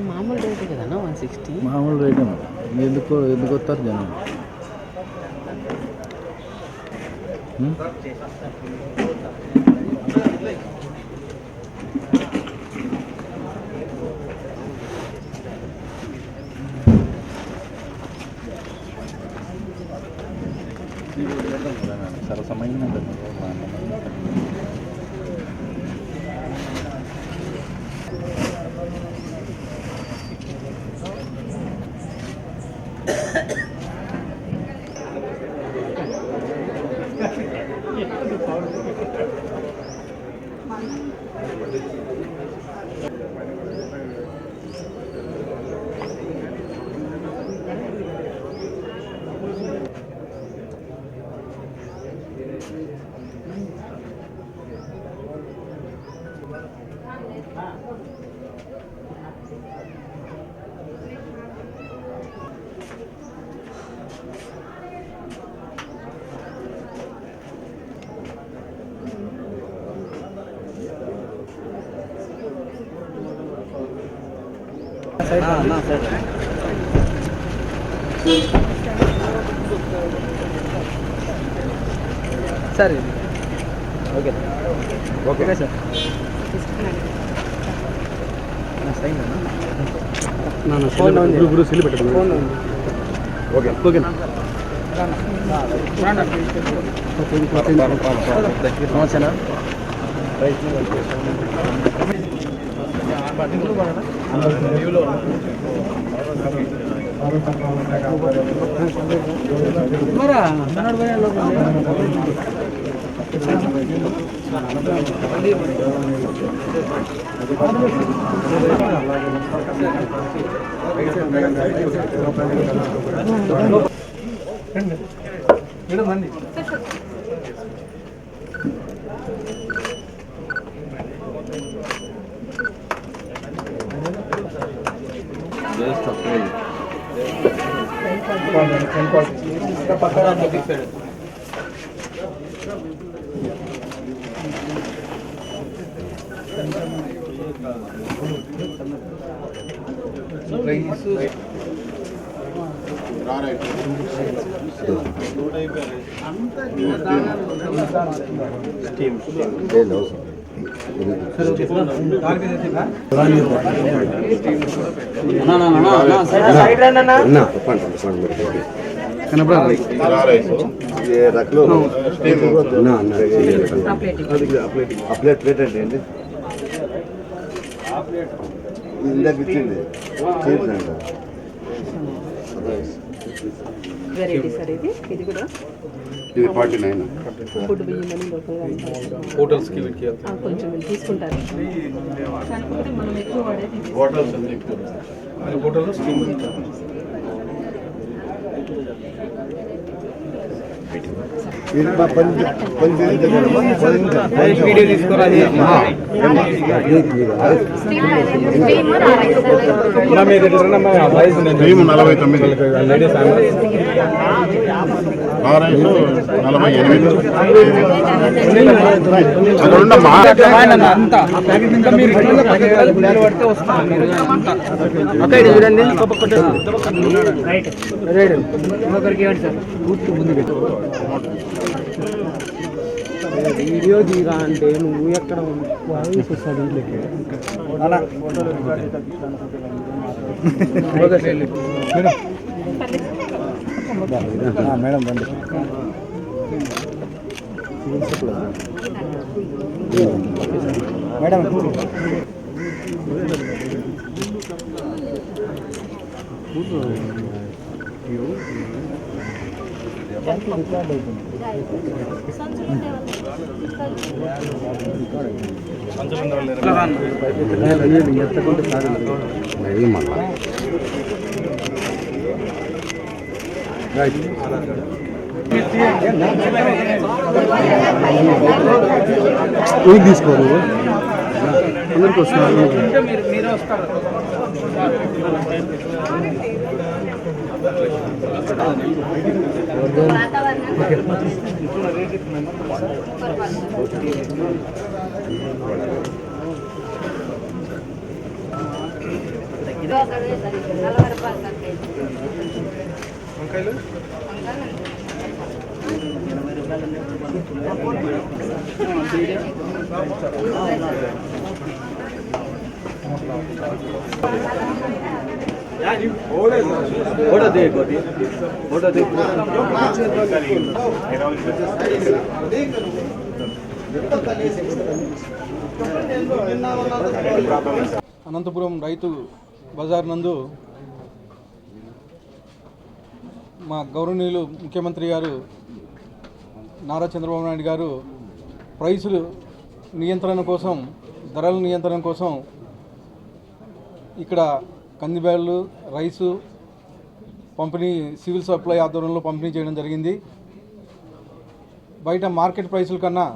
మామూలు రేటే కదన్నా 160. మామూలు రేట్ ఎందుకు వస్తారు జనం? సరసమైన సరే okay okay sir phone okay okay సమస్యనా మరా మంది ప్లేట్ అంటే ఏంటి ఇందాక ఇచ్చింది వెరైటీ సార్ ఇది కూడా ఇది 49 ఫుడ్ బియ్యమని లోకల్గా హోటల్స్కి కొంచెం తీసుకుంటారు కాకపోతే మనం ఎక్కువ వాడేది హోటల్లో స్టీమ్ వీడియో తీసుకోరాది చూడండి వీడియో తీరా అంటే నువ్వు ఎక్కడ వాయిస్ వస్తాడు అలా మేడం రండి మేడం రికార్డ్ అవుతుంది తీసుకోరు అందరికి వస్తున్నారు వంకాయలు అనంతపురం రైతు బజార్ నందు మా గౌరవనీయులు ముఖ్యమంత్రి గారు నారా చంద్రబాబు నాయుడు గారు ప్రైసులు నియంత్రణ కోసం, ధరల నియంత్రణ కోసం ఇక్కడ కందిబ్యాళ్ళు, రైసు పంపిణీ సివిల్ సప్లై ఆధ్వర్యంలో పంపిణీ చేయడం జరిగింది. బయట మార్కెట్ ప్రైసుల కన్నా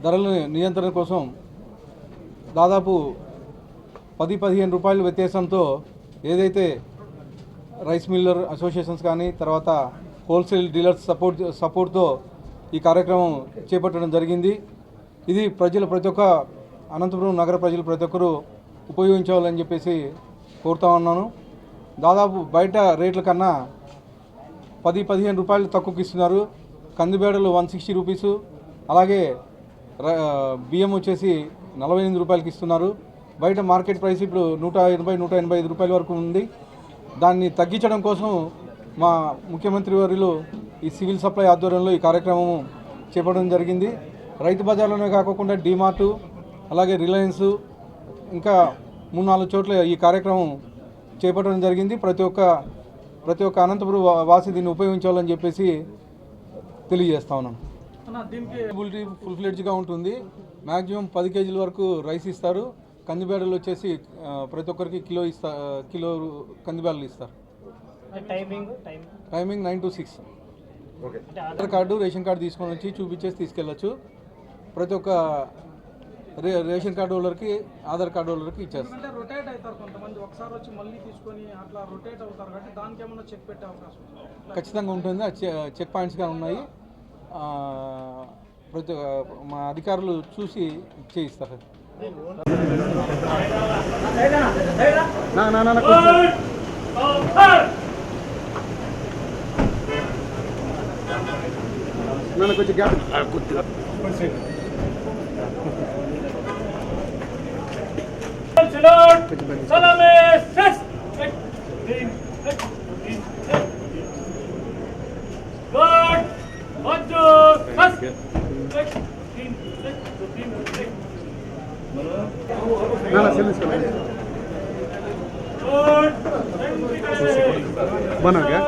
ధరల నియంత్రణ కోసం దాదాపు 10-15 రూపాయల వ్యత్యాసంతో ఏదైతే రైస్ మిల్లర్ అసోసియేషన్స్ కానీ తర్వాత హోల్సేల్ డీలర్స్ సపోర్ట్తో ఈ కార్యక్రమం చేపట్టడం జరిగింది. ఇది ప్రతి ఒక్క అనంతపురం నగర ప్రజలు ప్రతి ఒక్కరూ ఉపయోగించాలని చెప్పేసి కోరుతా ఉన్నాను. దాదాపు బయట రేట్ల కన్నా 10-15 రూపాయలు తక్కువకి ఇస్తున్నారు. కందిబేడలు 160 రూపీసు, అలాగే బియ్యం వచ్చేసి 48 రూపాయలకి ఇస్తున్నారు. బయట మార్కెట్ ప్రైస్ ఇప్పుడు 180-185 రూపాయల వరకు ఉంది. దాన్ని తగ్గించడం కోసం మా ముఖ్యమంత్రి వర్యులు ఈ సివిల్ సప్లై ఆధ్వర్యంలో ఈ కార్యక్రమం చేపట్టడం జరిగింది. రైతు బజార్లోనే కాకుండా డిమార్టు, అలాగే రిలయన్స్, ఇంకా 3-4 చోట్ల ఈ కార్యక్రమం చేపట్టడం జరిగింది. ప్రతి ఒక్క అనంతపురం వాసి దీన్ని ఉపయోగించాలని చెప్పేసి తెలియజేస్తా ఉన్నాను. దీనికి అవైలబిలిటీ ఫుల్ ఫ్లెడ్జ్గా ఉంటుంది. మ్యాక్సిమం 10 కేజీల వరకు రైస్ ఇస్తారు. కందిబ్యాడలు వచ్చేసి ప్రతి ఒక్కరికి కిలో కందిబ్యాడలు ఇస్తారు. Timing 9 to 6. Aadhaar card, ration card తీసుకొని వచ్చి చూపించేసి తీసుకెళ్ళచ్చు. ప్రతి ఒక్క రేషన్ కార్డు హోల్డర్కి, ఆధార్ కార్డు హోల్డర్కి ఇచ్చేస్తారు. రొటేట్ అవుతారు కొంతమంది, ఒకసారి వచ్చి మళ్ళీ తీసుకొని అట్లా రొటేట్ అవుతారు కాబట్టి దానికి ఏమన్నా చెక్ పెట్టే అవకాశం ఖచ్చితంగా ఉంటుంది. చెక్ పాయింట్స్గా ఉన్నాయి. ప్రతి మా అధికారులు చూసి చేయిస్తారు. కొంచెం గ్యాప్ बना क्या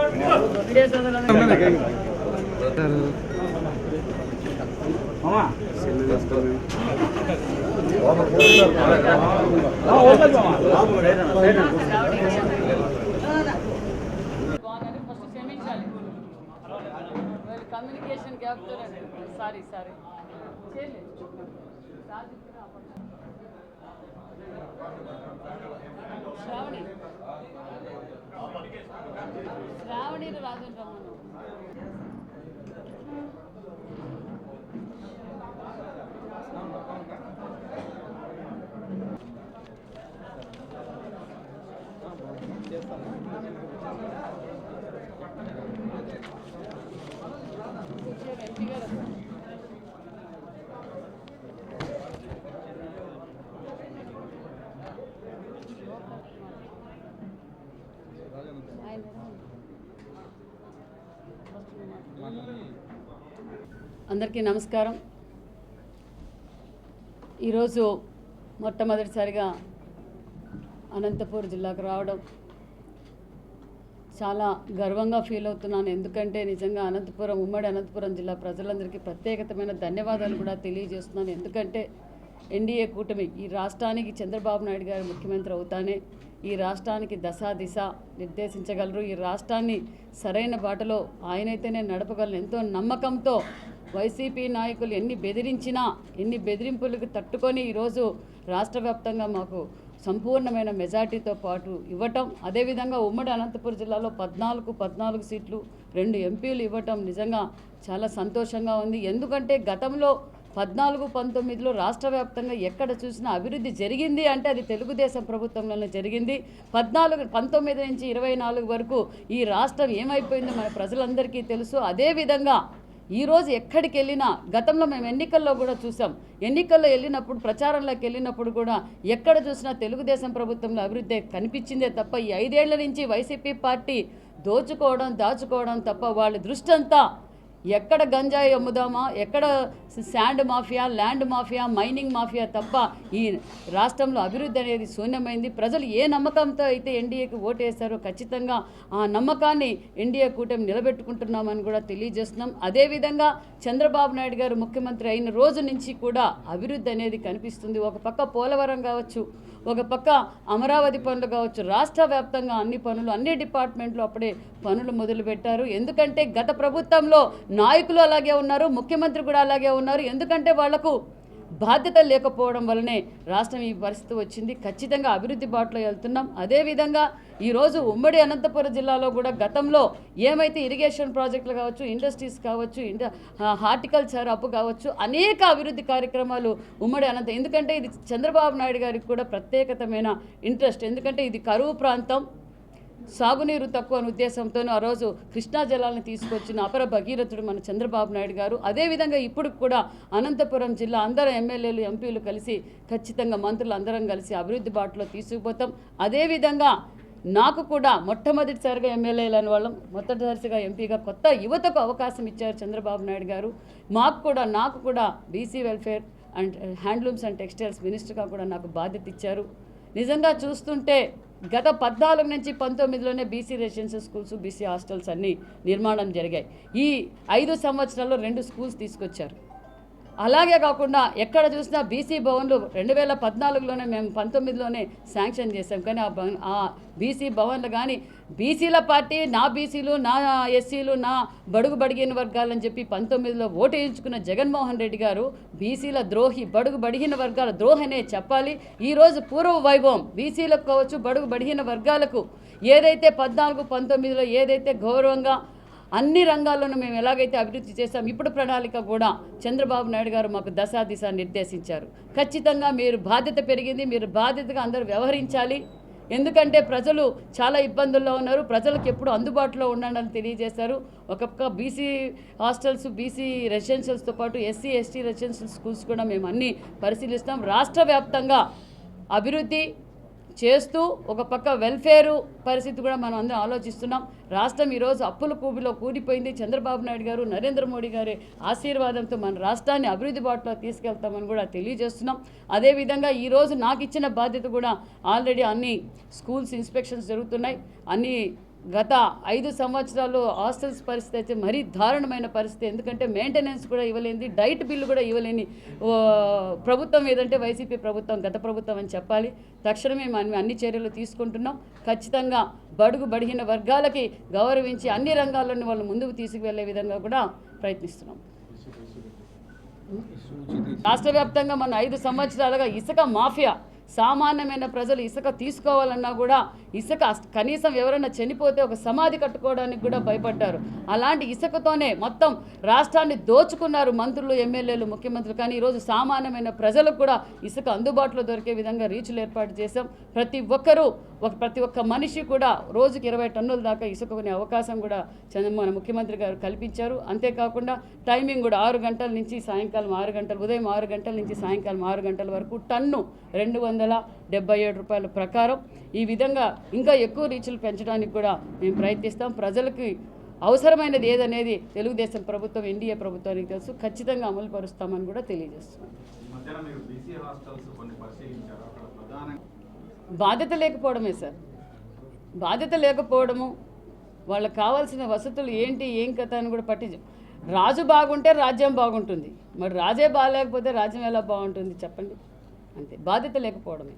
communication gap sorry Shravani Rajan రమ్మను ఎంపీ గారు అందరికీ నమస్కారం. ఈరోజు మొట్టమొదటిసారిగా అనంతపూర్ జిల్లాకు రావడం చాలా గర్వంగా ఫీల్ అవుతున్నాను. ఎందుకంటే నిజంగా ఉమ్మడి అనంతపురం జిల్లా ప్రజలందరికీ ప్రత్యేకమైన ధన్యవాదాలు కూడా తెలియజేస్తున్నాను. ఎందుకంటే ఎన్డీఏ కూటమి ఈ రాష్ట్రానికి చంద్రబాబు నాయుడు గారు ముఖ్యమంత్రి అవుతానే ఈ రాష్ట్రానికి దిశ నిర్దేశించగలరు. ఈ రాష్ట్రాన్ని సరైన బాటలో ఆయనైతేనే నడపగలరు. ఎంతో నమ్మకంతో వైసీపీ నాయకులు ఎన్ని బెదిరించినా, ఎన్ని బెదిరింపులకు తట్టుకొని ఈరోజు రాష్ట్ర వ్యాప్తంగా మాకు సంపూర్ణమైన మెజార్టీతో పాటు ఇవ్వటం, అదేవిధంగా ఉమ్మడి అనంతపురం జిల్లాలో 14 సీట్లు 2 ఎంపీలు ఇవ్వటం నిజంగా చాలా సంతోషంగా ఉంది. ఎందుకంటే గతంలో 14-19లో రాష్ట్ర వ్యాప్తంగా ఎక్కడ చూసినా అభివృద్ధి జరిగింది అంటే అది తెలుగుదేశం ప్రభుత్వంలోనే జరిగింది. 19 నుంచి 24 వరకు ఈ రాష్ట్రం ఏమైపోయిందో మన ప్రజలందరికీ తెలుసు. అదేవిధంగా ఈరోజు ఎక్కడికి వెళ్ళినా గతంలో మేము ఎన్నికల్లో కూడా చూసాం. ఎన్నికల్లో వెళ్ళినప్పుడు ప్రచారంలోకి వెళ్ళినప్పుడు కూడా ఎక్కడ చూసినా తెలుగుదేశం ప్రభుత్వంలో అభివృద్ధి కనిపించిందే తప్ప ఈ 5 ఏళ్ల నుంచి వైసీపీ పార్టీ దాచుకోవడం తప్ప వాళ్ళ దృష్టి అంతా ఎక్కడ గంజాయి అమ్ముదామా, ఎక్కడ sand mafia, land mafia, mining mafia తప్ప ఈ రాష్ట్రంలో అభివృద్ధి అనేది శూన్యమైంది. ప్రజలు ఏ నమ్మకంతో అయితే ఎన్డీఏకి ఓటేశారో ఖచ్చితంగా ఆ నమ్మకాన్ని ఎన్డీఏ కూటమి నిలబెట్టుకుంటున్నామని కూడా తెలియజేస్తున్నాం. అదేవిధంగా చంద్రబాబు నాయుడు గారు ముఖ్యమంత్రి అయిన రోజు నుంచి కూడా అభివృద్ధి అనేది కనిపిస్తుంది. ఒక పక్క పోలవరం కావచ్చు, ఒక పక్క అమరావతి పనులు కావచ్చు, రాష్ట్ర వ్యాప్తంగా అన్ని పనులు, అన్ని డిపార్ట్మెంట్లు అప్పుడే పనులు మొదలుపెట్టారు. ఎందుకంటే గత ప్రభుత్వంలో నాయకులు అలాగే ఉన్నారు, ముఖ్యమంత్రి కూడా అలాగే ఉన్నారు. ఎందుకంటే వాళ్లకు బాధ్యత లేకపోవడం వల్లనే రాష్ట్రం ఈ పరిస్థితి వచ్చింది. ఖచ్చితంగా అభివృద్ధి బాటలో వెళ్తున్నాం. అదేవిధంగా ఈరోజు ఉమ్మడి అనంతపురం జిల్లాలో కూడా గతంలో ఏమైతే ఇరిగేషన్ ప్రాజెక్టులు కావచ్చు, ఇండస్ట్రీస్ కావచ్చు, హార్టికల్చర్ అప్పు కావచ్చు, అనేక అభివృద్ధి కార్యక్రమాలు ఉమ్మడి ఎందుకంటే ఇది చంద్రబాబు నాయుడు గారికి కూడా ప్రత్యేకతమైన ఇంట్రెస్ట్. ఎందుకంటే ఇది కరువు ప్రాంతం, సాగునీరు తక్కువ అనే ఉద్దేశంతోనూ ఆ రోజు కృష్ణా జలాలను తీసుకొచ్చిన అపర భగీరథుడు మన చంద్రబాబు నాయుడు గారు. అదేవిధంగా ఇప్పుడు కూడా అనంతపురం జిల్లా అందరూ ఎమ్మెల్యేలు, ఎంపీలు కలిసి ఖచ్చితంగా మంత్రులు అందరం కలిసి అభివృద్ధి బాటలో తీసుకుపోతాం. అదేవిధంగా నాకు కూడా మొట్టమొదటిసారిగా ఎమ్మెల్యేలు అని వాళ్ళం, మొదటిసారిగా ఎంపీగా కొత్త యువతకు అవకాశం ఇచ్చారు చంద్రబాబు నాయుడు గారు. నాకు కూడా BC welfare and handlooms and textiles మినిస్టర్గా కూడా నాకు బాధ్యత ఇచ్చారు. నిజంగా చూస్తుంటే గత 14 నుంచి 19లోనే BC residential schools, BC hostels అన్నీ నిర్మాణం జరిగాయి. ఈ 5 సంవత్సరాల్లో 2 స్కూల్స్ తీసుకొచ్చారు. అలాగే కాకుండా ఎక్కడ చూసినా బీసీ భవన్లు 2014లోనే మేము 19లోనే శాంక్షన్ చేసాం. కానీ ఆ బీసీ భవన్లు కానీ బీసీల పార్టీ, నా బీసీలు, నా ఎస్సీలు, నా బడుగు బడిగిన వర్గాలని చెప్పి 19లో ఓటు వేయించుకున్న జగన్మోహన్ రెడ్డి గారు బీసీల ద్రోహి, బడుగు బడిగిన వర్గాల ద్రోహనే చెప్పాలి. ఈరోజు పూర్వ వైభవం బీసీలకు కావచ్చు, బడుగు బడిగిన వర్గాలకు ఏదైతే 14-19లో ఏదైతే గౌరవంగా అన్ని రంగాల్లోనూ మేము ఎలాగైతే అభివృద్ధి చేశాం, ఇప్పుడు ప్రణాళిక కూడా చంద్రబాబు నాయుడు గారు మాకు దిశ నిర్దేశించారు. ఖచ్చితంగా మీరు బాధ్యత పెరిగింది, మీరు బాధ్యతగా అందరూ వ్యవహరించాలి. ఎందుకంటే ప్రజలు చాలా ఇబ్బందుల్లో ఉన్నారు, ప్రజలకు ఎప్పుడు అందుబాటులో ఉండాలని తెలియజేశారు. ఒక బీసీ హాస్టల్స్, బీసీ రెసిడెన్షియల్స్తో పాటు ఎస్సీ, ఎస్టీ రెసిడెన్షియల్ స్కూల్స్ కూడా మేము అన్నీ పరిశీలిస్తాం. రాష్ట్ర వ్యాప్తంగా అభివృద్ధి చేస్తూ ఒక పక్క వెల్ఫేరు పరిస్థితి కూడా మనం అందరం ఆలోచిస్తున్నాం. రాష్ట్రం ఈరోజు అప్పుల కూబిలో కూడిపోయింది. చంద్రబాబు నాయుడు గారు, నరేంద్ర మోడీ గారి ఆశీర్వాదంతో మన రాష్ట్రాన్ని అభివృద్ధి బాటలో తీసుకెళ్తామని కూడా తెలియజేస్తున్నాం. అదేవిధంగా ఈరోజు నాకు ఇచ్చిన బాధ్యత కూడా ఆల్రెడీ అన్ని స్కూల్స్ ఇన్స్పెక్షన్స్ జరుగుతున్నాయి. అన్ని గత 5 సంవత్సరాలు హాస్టల్స్ పరిస్థితి అయితే మరీ దారుణమైన పరిస్థితి. ఎందుకంటే మెయింటెనెన్స్ కూడా ఇవ్వలేని, డైట్ బిల్లు కూడా ఇవ్వలేని ప్రభుత్వం ఏదంటే వైసీపీ ప్రభుత్వం, గత ప్రభుత్వం అని చెప్పాలి. తక్షణమే మనం అన్ని చర్యలు తీసుకుంటున్నాం. ఖచ్చితంగా బడుగు బడిగిన వర్గాలకి గౌరవించి అన్ని రంగాల్లోని వాళ్ళు ముందుకు తీసుకువెళ్లే విధంగా కూడా ప్రయత్నిస్తున్నాం. రాష్ట్ర వ్యాప్తంగా మన 5 సంవత్సరాలుగా ఇసుక మాఫియా, సామాన్యమైన ప్రజలు ఇసుక తీసుకోవాలన్నా కూడా ఇసుక కనీసం ఎవరైనా చనిపోతే ఒక సమాధి కట్టుకోవడానికి కూడా భయపడ్డారు. అలాంటి ఇసుకతోనే మొత్తం రాష్ట్రాన్ని దోచుకున్నారు మంత్రులు, ఎమ్మెల్యేలు, ముఖ్యమంత్రులు. కానీ ఈరోజు సామాన్యమైన ప్రజలకు కూడా ఇసుక అందుబాటులో దొరికే విధంగా రీచ్లు ఏర్పాటు చేశాం. ప్రతి ఒక్క మనిషి కూడా రోజుకి 20 టన్నుల దాకా ఇసుక కొనే అవకాశం కూడా మన ముఖ్యమంత్రి గారు కల్పించారు. అంతేకాకుండా టైమింగ్ కూడా 6 గంటల నుంచి సాయంకాలం 6 గంటలు, ఉదయం 6 గంటల నుంచి సాయంకాలం 6 గంటల వరకు టన్ను 277 రూపాయల ప్రకారం. ఈ విధంగా ఇంకా ఎక్కువ రీచ్లు పెంచడానికి కూడా మేము ప్రయత్నిస్తాం. ప్రజలకి అవసరమైనది ఏదనేది తెలుగుదేశం ప్రభుత్వం, ఎన్డీఏ ప్రభుత్వానికి తెలుసు. ఖచ్చితంగా అమలు పరుస్తామని కూడా తెలియజేస్తున్నాం. బాధ్యత లేకపోవడమే సార్, బాధ్యత లేకపోవడము, వాళ్ళకి కావాల్సిన వసతులు ఏంటి, ఏం కథ అని కూడా రాజు బాగుంటే రాజ్యం బాగుంటుంది. మరి రాజే బాగాలేకపోతే రాజ్యం ఎలా బాగుంటుంది చెప్పండి? అంతే, బాధ్యత లేకపోవడమే.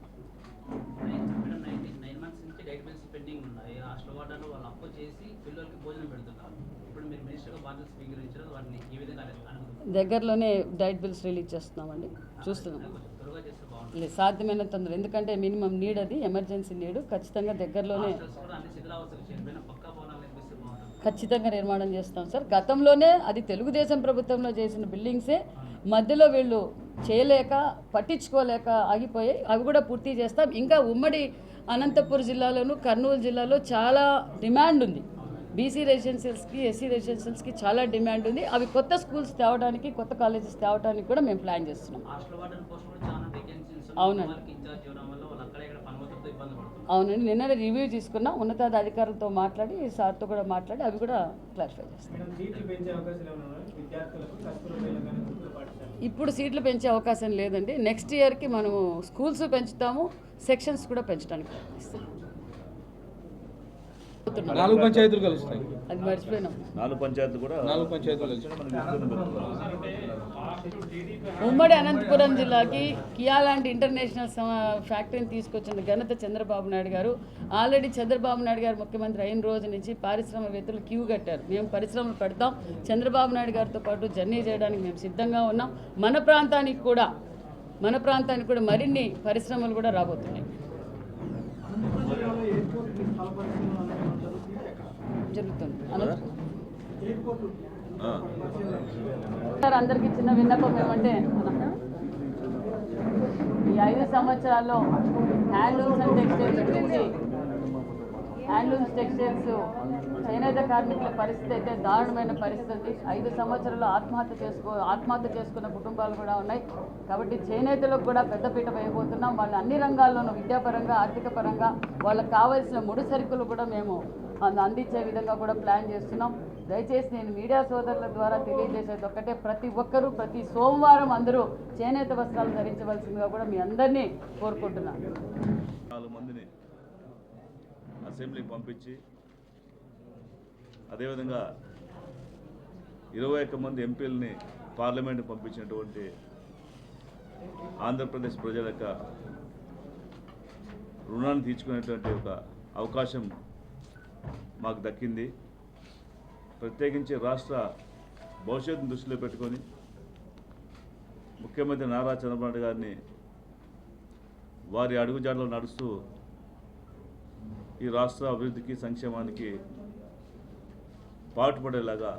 దగ్గరలోనే డైట్ బిల్స్ రిలీజ్ చేస్తున్నామండి, చూస్తున్నాం. లేదు, సాధ్యమైన తొందర, ఎందుకంటే మినిమం నీడ్, అది ఎమర్జెన్సీ నీడు. ఖచ్చితంగా దగ్గరలోనే ఖచ్చితంగా నిర్మాణం చేస్తాం సార్. గతంలోనే అది తెలుగుదేశం ప్రభుత్వంలో చేసిన బిల్డింగ్సే మధ్యలో వీళ్ళు చేయలేక పట్టించుకోలేక ఆగిపోయాయి. అవి కూడా పూర్తి చేస్తాం. ఇంకా ఉమ్మడి అనంతపురం జిల్లాలోను కర్నూలు జిల్లాలో చాలా డిమాండ్ ఉంది. బీసీ రెసిడెన్షియల్స్కి, ఎస్సీ రెసిడెన్షియల్స్కి చాలా డిమాండ్ ఉంది. అవి కొత్త స్కూల్స్ తేవడానికి, కొత్త కాలేజెస్ తేవడానికి కూడా మేము ప్లాన్ చేస్తున్నాం. అవునండి, అవునండి. నిన్న రివ్యూ తీసుకున్నాం. ఉన్నతాధికారులతో మాట్లాడి, సార్తో కూడా మాట్లాడి అవి కూడా క్లారిఫై చేస్తాం. ఇప్పుడు సీట్లు పెంచే అవకాశం లేదండి. నెక్స్ట్ ఇయర్కి మనము స్కూల్స్ పెంచుతాము, సెక్షన్స్ కూడా పెంచడానికి ప్రయత్నిస్తాం. 4 పంచాయతీలు కలుస్తాయి. అది మర్చిపోయినాం. 4 పంచాయతీలు కూడా 4 పంచాయతీలు కలిసి ఉమ్మడి అనంతపురం జిల్లాకి కియా లాంటి ఇంటర్నేషనల్ ఫ్యాక్టరీని తీసుకొచ్చిన ఘనత చంద్రబాబు నాయుడు గారు. ఆల్రెడీ చంద్రబాబు నాయుడు గారు ముఖ్యమంత్రి అయిన రోజు నుంచి పారిశ్రామికవేత్తలు క్యూ కట్టారు. మేము పరిశ్రమలు పెడతాం, చంద్రబాబు నాయుడు గారితో పాటు జర్నీ చేయడానికి మేము సిద్ధంగా ఉన్నాం. మన ప్రాంతానికి కూడా మరిన్ని పరిశ్రమలు కూడా రాబోతున్నాయి. జరుగుతుంది. అందరికీ చిన్న విన్నపం ఏమంటే, ఈ 5 సంవత్సరాల్లో హ్యాండ్లూమ్స్ అండ్ టెక్స్టైల్స్ గురించి, హ్యాండ్లూమ్స్ టెక్స్టైల్స్ చేనేత కార్మికుల పరిస్థితి అయితే దారుణమైన పరిస్థితి. 5 సంవత్సరాల్లో ఆత్మహత్య చేసుకున్న కుటుంబాలు కూడా ఉన్నాయి. కాబట్టి చేనేతలకు కూడా పెద్దపీట వేయబోతున్నాం. వాళ్ళు అన్ని రంగాల్లోనూ, విద్యాపరంగా, ఆర్థిక పరంగా వాళ్ళకి కావాల్సిన ముడి సరుకులు కూడా మేము అందించే విధంగా కూడా ప్లాన్ చేస్తున్నాం. దయచేసి నేను మీడియా సోదరుల ద్వారా తెలియజేసేది ఒక్కటే, ప్రతి ఒక్కరూ ప్రతి సోమవారం అందరూ చేనేత వస్త్రాలు ధరించవలసిందిగా కూడా మీ అందరినీ కోరుకుంటున్నాను. 4 మందిని అసెంబ్లీకి పంపించి, అదేవిధంగా 21 మంది ఎంపీలని పార్లమెంట్కి పంపించినటువంటి ఆంధ్రప్రదేశ్ ప్రజల యొక్క రుణాన్ని తీర్చుకునేటువంటి ఒక అవకాశం మాకు దక్కింది. ప్రత్యేకించి రాష్ట్ర భవిష్యత్తును దృష్టిలో పెట్టుకొని ముఖ్యమంత్రి నారా చంద్రబాబు నాయుడు గారిని వారి అడుగుజాడలో నడుస్తూ ఈ రాష్ట్ర అభివృద్ధికి, సంక్షేమానికి పాటుపడేలాగా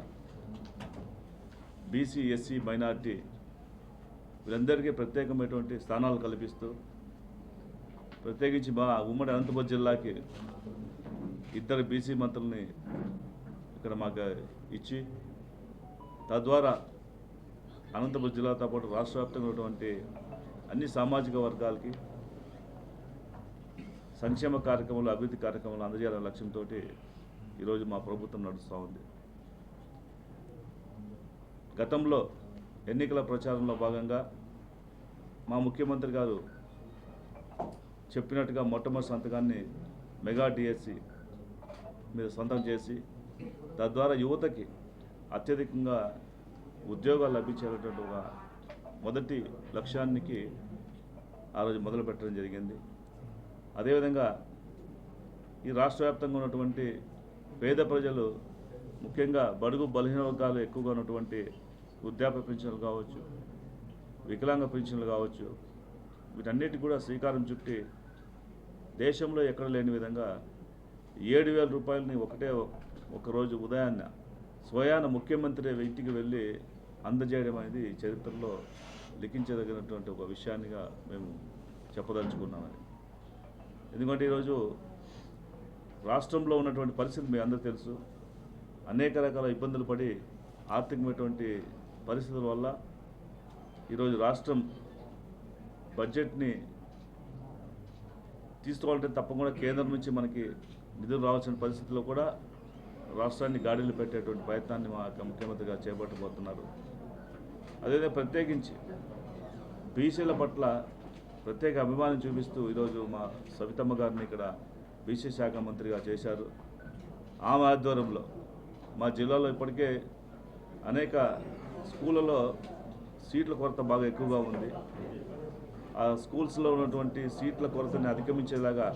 బీసీ, ఎస్సీ, మైనారిటీ వీళ్ళందరికీ ప్రత్యేకమైనటువంటి స్థానాలు కల్పిస్తూ, ప్రత్యేకించి మా ఉమ్మడి అనంతపురం జిల్లాకి 2 బీసీ మంత్రుల్ని ఇక్కడ మాకు ఇచ్చి, తద్వారా అనంతపురం జిల్లాతో పాటు రాష్ట్ర వ్యాప్తంగా ఉన్నటువంటి అన్ని సామాజిక వర్గాలకి సంక్షేమ కార్యక్రమాలు, అభివృద్ధి కార్యక్రమాలు అందజేయాలనే లక్ష్యంతో ఈరోజు మా ప్రభుత్వం నడుస్తూ ఉంది. గతంలో ఎన్నికల ప్రచారంలో భాగంగా మా ముఖ్యమంత్రి గారు చెప్పినట్టుగా మొట్టమొదటి సంతకాన్ని మెగా డిఎస్సి మీద సొంతం చేసి, తద్వారా యువతకి అత్యధికంగా ఉద్యోగాలు లభించేటటువంటి ఒక మొదటి లక్ష్యానికి ఆ రోజు మొదలు పెట్టడం జరిగింది. అదేవిధంగా ఈ రాష్ట్ర వ్యాప్తంగా ఉన్నటువంటి పేద ప్రజలు, ముఖ్యంగా బడుగు బలహీన వర్గాలు ఎక్కువగా ఉన్నటువంటి వృద్ధాప్య పింఛన్లు కావచ్చు, వికలాంగ పింఛన్లు కావచ్చు, వీటన్నిటికి కూడా శ్రీకారం చుట్టి దేశంలో ఎక్కడ లేని విధంగా 7,000 రూపాయలని ఒకరోజు ఉదయాన్న స్వయాన ముఖ్యమంత్రి ఇంటికి వెళ్ళి అందజేయడం అనేది చరిత్రలో లిఖించదగినటువంటి ఒక విషయాన్నిగా మేము చెప్పదలుచుకున్నామని. ఎందుకంటే ఈరోజు రాష్ట్రంలో ఉన్నటువంటి పరిస్థితి మీ అందరూ తెలుసు. అనేక రకాల ఇబ్బందులు పడి ఆర్థికమైనటువంటి పరిస్థితుల వల్ల ఈరోజు రాష్ట్రం బడ్జెట్ని తీసుకోవాలంటే తప్పకుండా కేంద్రం నుంచి మనకి నిధులు రావాల్సిన పరిస్థితుల్లో కూడా రాష్ట్రాన్ని గాడిలో పెట్టేటువంటి ప్రయత్నాన్ని మా ముఖ్యమంత్రి గారు చేపట్టబోతున్నారు. అదేవిధంగా ప్రత్యేకించి బీసీల పట్ల ప్రత్యేక అభిమానం చూపిస్తూ ఈరోజు మా సవితమ్మ గారిని ఇక్కడ బీసీ శాఖ మంత్రిగా చేశారు. ఆమె ఆధ్వర్యంలో మా జిల్లాలో ఇప్పటికే అనేక స్కూళ్ళలో సీట్ల కొరత బాగా ఎక్కువగా ఉంది. ఆ స్కూల్స్లో ఉన్నటువంటి సీట్ల కొరతని అధిగమించేలాగా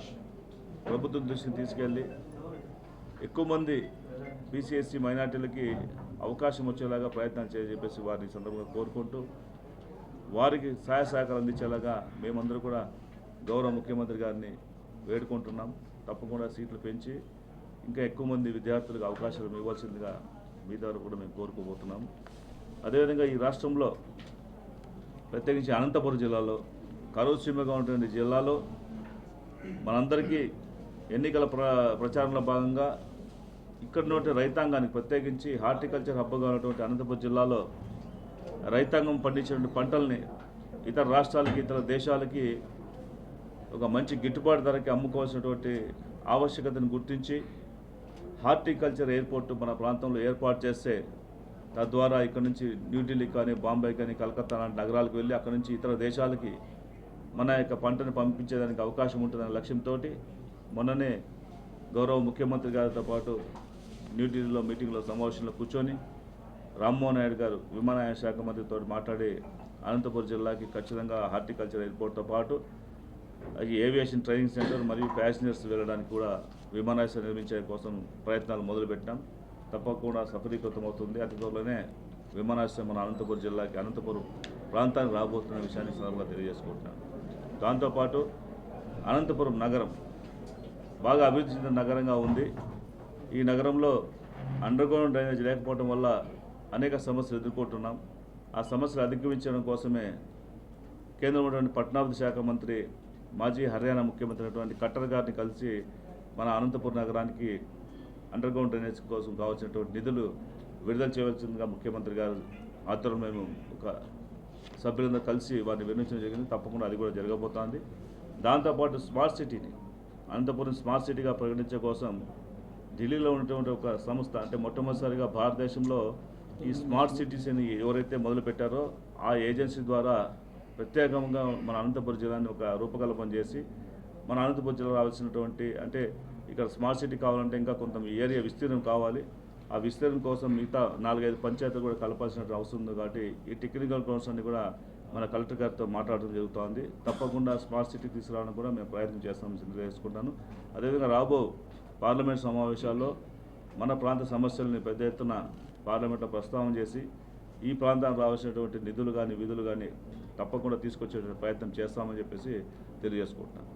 ప్రభుత్వం దృష్టిని తీసుకెళ్ళి ఎక్కువ మంది బీసీ, ఎస్సీ, మైనార్టీలకి అవకాశం వచ్చేలాగా ప్రయత్నం చెప్పేసి వారిని సందర్భంగా కోరుకుంటూ, వారికి సహాయ సహకారం అందించేలాగా మేమందరూ కూడా గౌరవ ముఖ్యమంత్రి గారిని వేడుకుంటున్నాం. తప్పకుండా సీట్లు పెంచి ఇంకా ఎక్కువ మంది విద్యార్థులకు అవకాశాలు ఇవ్వాల్సిందిగా మీ ద్వారా కూడా మేము కోరుకోబోతున్నాం. అదేవిధంగా ఈ రాష్ట్రంలో ప్రత్యేకించి అనంతపురం జిల్లాలో కరువు సీమగా ఉన్నటువంటి జిల్లాలో మనందరికీ ఎన్నికల ప్రచారంలో భాగంగా ఇక్కడ ఉన్నటువంటి రైతాంగానికి ప్రత్యేకించి హార్టికల్చర్ హబ్గా ఉన్నటువంటి అనంతపురం జిల్లాలో రైతాంగం పండించినటువంటి పంటల్ని ఇతర రాష్ట్రాలకి ఇతర దేశాలకి ఒక మంచి గిట్టుబాటు ధరకి అమ్ముకోవాల్సినటువంటి ఆవశ్యకతను గుర్తించి హార్టికల్చర్ ఎయిర్పోర్ట్ మన ప్రాంతంలో ఏర్పాటు చేస్తే తద్వారా ఇక్కడ నుంచి న్యూఢిల్లీ కానీ బాంబే కానీ కలకత్తా లాంటి నగరాలకు వెళ్ళి అక్కడ నుంచి ఇతర దేశాలకి మన యొక్క పంటను పంపించేదానికి అవకాశం ఉంటుందనే లక్ష్యంతో మొన్ననే గౌరవ ముఖ్యమంత్రి గారితో పాటు న్యూఢిల్లీలో మీటింగ్లో సమావేశంలో కూర్చొని రామ్మోహన్ నాయుడు గారు విమానయాన శాఖ మంత్రితో మాట్లాడి అనంతపురం జిల్లాకి ఖచ్చితంగా హార్టికల్చర్ ఎయిర్పోర్ట్తో పాటు ఏవియేషన్ ట్రైనింగ్ సెంటర్ మరియు ప్యాసింజర్స్ వెళ్ళడానికి కూడా విమానాశ్రయం నిర్మించే కోసం ప్రయత్నాలు మొదలుపెట్టాం. తప్పకుండా సఫలీకృతం అవుతుంది. అతి త్వరలోనే విమానాశ్రయం మన అనంతపురం జిల్లాకి అనంతపురం ప్రాంతానికి రాబోతున్న విషయాన్ని సందర్భంగా తెలియజేసుకుంటున్నాను. దాంతోపాటు అనంతపురం నగరం బాగా అభివృద్ధి చెందిన నగరంగా ఉంది. ఈ నగరంలో అండర్గ్రౌండ్ డ్రైనేజ్ లేకపోవడం వల్ల అనేక సమస్యలు ఎదుర్కొంటున్నాం. ఆ సమస్యలు అధిగమించడం కోసమే కేంద్రంలోని పట్టణాభివృద్ధి శాఖ మంత్రి మాజీ హర్యానా ముఖ్యమంత్రి అయినటువంటి ఖట్టర్ గారిని కలిసి మన అనంతపురం నగరానికి అండర్గ్రౌండ్ డ్రైనేజ్ కోసం కావాల్సినటువంటి నిధులు విడుదల చేయవలసిందిగా ముఖ్యమంత్రి గారు ఆధ్వర్యంలో మేము ఒక సభ్యులందరూ కలిసి వారిని విన్నవించడం జరిగింది. తప్పకుండా అది కూడా జరగబోతోంది. దాంతోపాటు స్మార్ట్ సిటీని అనంతపురం స్మార్ట్ సిటీగా ప్రకటించే కోసం ఢిల్లీలో ఉన్నటువంటి ఒక సంస్థ, అంటే మొట్టమొదటిసారిగా భారతదేశంలో ఈ స్మార్ట్ సిటీస్ అని ఎవరైతే మొదలుపెట్టారో ఆ ఏజెన్సీ ద్వారా ప్రత్యేకంగా మన అనంతపురం జిల్లాని ఒక రూపకల్పన చేసి మన అనంతపురం జిల్లా రావాల్సినటువంటి, అంటే ఇక్కడ స్మార్ట్ సిటీ కావాలంటే ఇంకా కొంత ఏరియా విస్తీర్ణం కావాలి. ఆ విస్తీర్ణం కోసం మిగతా 4-5 పంచాయతీలు కూడా కలపాల్సిన అవసరం ఉంది. కాబట్టి ఈ టెక్నికల్ గ్రౌండ్స్ అన్ని కూడా మన కలెక్టర్ గారితో మాట్లాడడం జరుగుతోంది. తప్పకుండా స్మార్ట్ సిటీ తీసుకురావడానికి కూడా మేము ప్రయత్నం చేస్తామని తెలియజేసుకుంటాను. అదేవిధంగా రాబో పార్లమెంట్ సమావేశాల్లో మన ప్రాంత సమస్యలని పెద్ద ఎత్తున పార్లమెంట్లో ప్రస్తావన చేసి ఈ ప్రాంతానికి రావాల్సినటువంటి నిధులు కానీ విధులు కానీ తప్పకుండా తీసుకొచ్చే ప్రయత్నం చేస్తామని చెప్పేసి తెలియజేసుకుంటున్నాను.